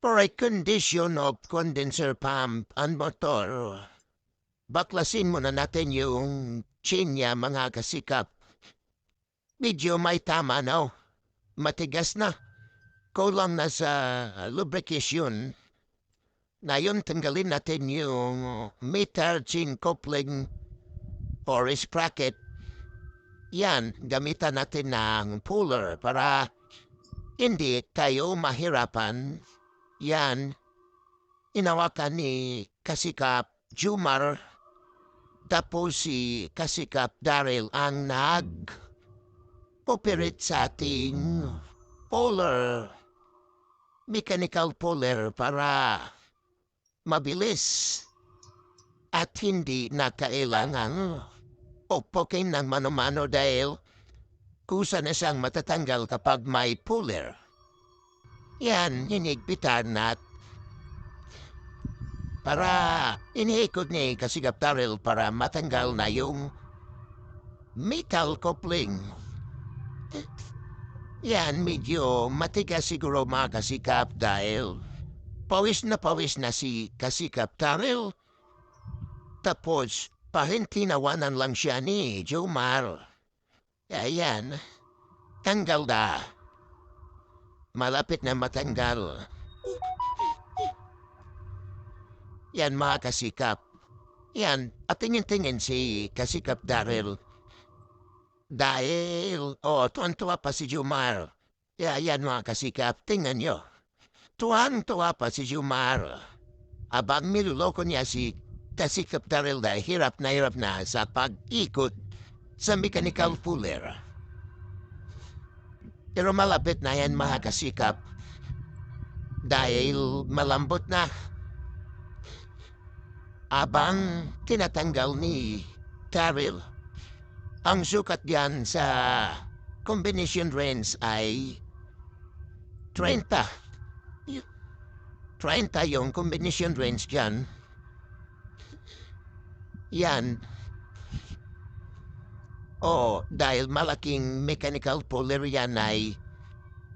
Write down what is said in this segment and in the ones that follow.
For a condition of condenser pump and motor, baklasin muna natin yung chin niya mga kasikap. Medyo may tama na. Matigas na. Kulang na sa lubrication. Ngayon tanggalin natin yung meter chin coupling or sprocket. Yan, gamitan natin ng puller para hindi tayo mahirapan. Yan, inawakan ni Kasikap Jumar tapos si Kasikap Daryl ang nag-operate sa ating puller, mechanical puller para mabilis at hindi na kailangan pupukin ng mano-mano dahil kusa na siyang matatanggal kapag may puller. Yan, hinigpitan at para iniikot ni Kasigap Daryl para matanggal na yung metal coupling. Yan, medyo matigas siguro mga kasikap dahil pawis na si Kasikap Daryl. Tapos, pahintinawanan lang siya ni Jomar. Ayan, tanggal na. Malapit na matanggal. Yan mga kasikap. Yan, at tingin-tingin si Kasikap Daryl. Dahil, tuwan-tuwa pa si Jomar. Yan mga kasikap, tingnan nyo. Tuwan-tuwa pa si Jomar. Abang niloloko niya si Kasikap Daryl dahil hirap na sa pag-ikot sa mechanical puller. Pero malapit na yan mga kasikap. Dahil malambot na. Abang tinatanggal ni Daryl. Ang sukat diyan sa combination range ay 30. 30 yung combination range diyan. Yan. Dahil malaking mechanical puller yan ay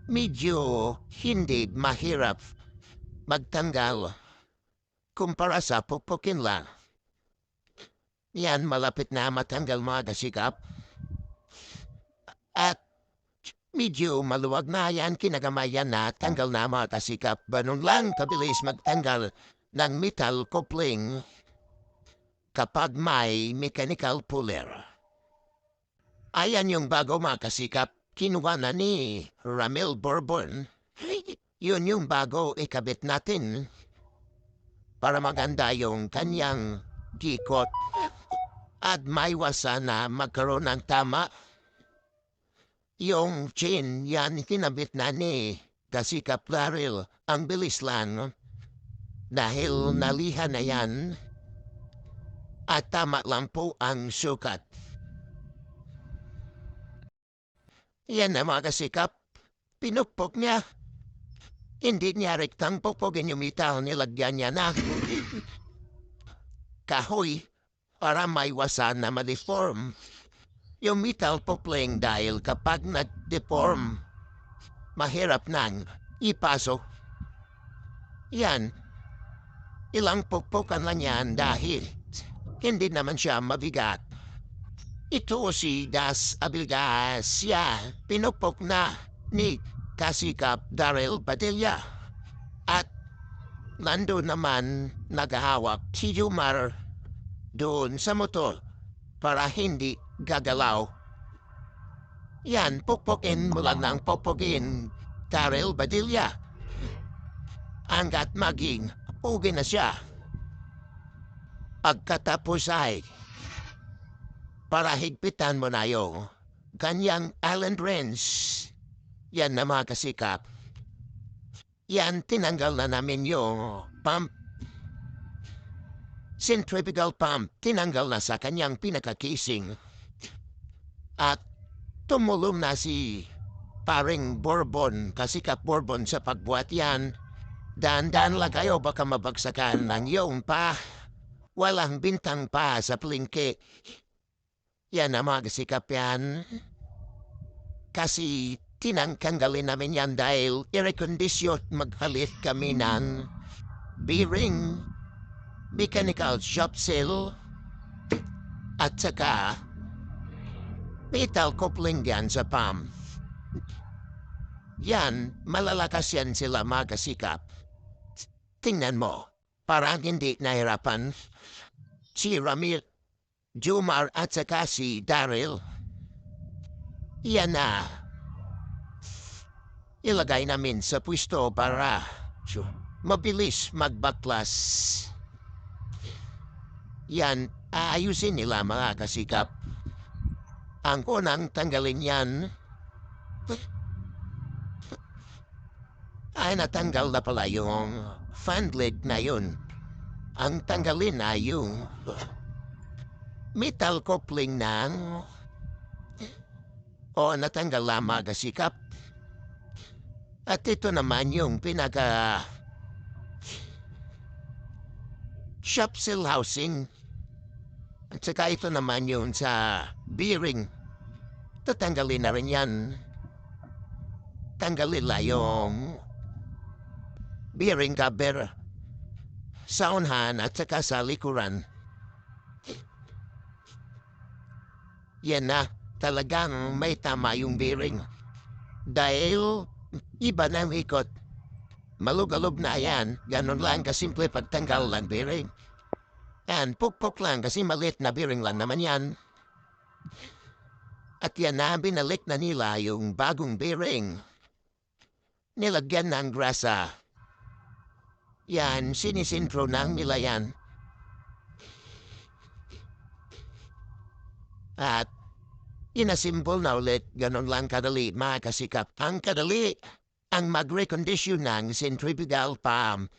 medyo hindi mahirap magtanggal kumpara sa pupukin lang. Yan, malapit na matanggal mga kasikap. At medyo maluwag na yan, kinagamayan na tanggal na mga kasikap. Ganun lang kabilis magtanggal ng metal coupling kapag may mechanical puller. Ayan yung bago mga kasikap. Kinuha na ni Ramil Bourbon. Yun yung bago ikabit natin para maganda yung kanyang dikot at maiwasan na magkaroon ng tama. Yung chain, yan kinabit na ni Kasikap Daryl. Ang bilis lang dahil nalihan na yan at tama lang po ang sukat. Yan na mga kasikap, pinupok niya. Hindi niya rektang pupugin yung metal, nilagyan niya na kahoy para maiwasan na ma-deform yung metal coupling dahil kapag nag-deform, mahirap nang ipasok. Yan, ilang pukpukan lang yan dahil hindi naman siya mabigat. Ito si Das Abilgas, siya pinupok na ni Kasikap Daryl Padilla. At nandun naman naghahawak si Jomar doon sa motor para hindi gagalaw. Yan, pukpukin mo lang ng pukpukin, Daryl Padilla. Hanggat maging pugi na siya. Pagkatapos ay para higpitan mo na yung kanyang Allen wrench. Yan na mga kasikap. Yan, tinanggal na namin yung pump. Centrifugal pump, tinanggal na sa kanyang pinaka-casing. At tumulong na si paring Bourbon, Kasikap Bourbon sa pagbuhat yan. Dahan-dahan lang kayo, baka mabagsakan ng iyong pa. Walang bintang pa sa plingke. Yan na mga kasikap yan. Kasi tinanggalin namin yan dahil air-condition magpalit kami ng bearing, mechanical shop seal, at saka metal coupling yan sa pump. Yan, malalakas yan sila magasikap. Tingnan mo, parang hindi nahirapan si Ramir, Jumar at saka si Daryl. Yan na. Ilagay namin sa pwesto para mabilis magbaklas. Yan, aayusin nila mga kasikap. Ang unang tanggalin yan ay natanggal na pala yung fan lid na yun. Ang tanggalin na yung metal coupling ng natanggal na mga kasikap. At ito naman yung pinaka shop seal housing. At saka ito naman yung sa bearing. Tatanggalin na rin yan. Tanggalin la yung bearing cover sa unahan at saka sa likuran. Yan na, talagang may tama yung bearing. Dahil iba na ang ikot. Malugalob na yan, ganun lang kasimple pagtanggal ng bearing. Yan, pukpok lang kasi maliit na bearing lang naman yan. At yan na, binalik na nila yung bagong bearing. Nilagyan ng grasa. Yan, sinisintro ng nila yan. At inasimbol na ulit, ganun lang kadali, mga kasikap. Ang kadali, ang mag-recondition ng centrifugal pump.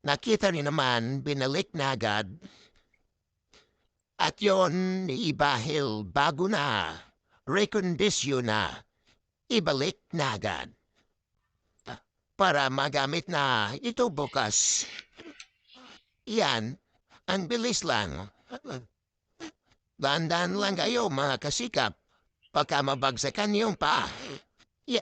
Nakita rin naman, binalik na agad. At yon, ibahil bago na, recondition na, ibalik na agad. Para magamit na ito bukas. Yan, ang bilis lang. Dandan lang kayo mga kasikap. Pagka mabagsakan yung pa. Yeah.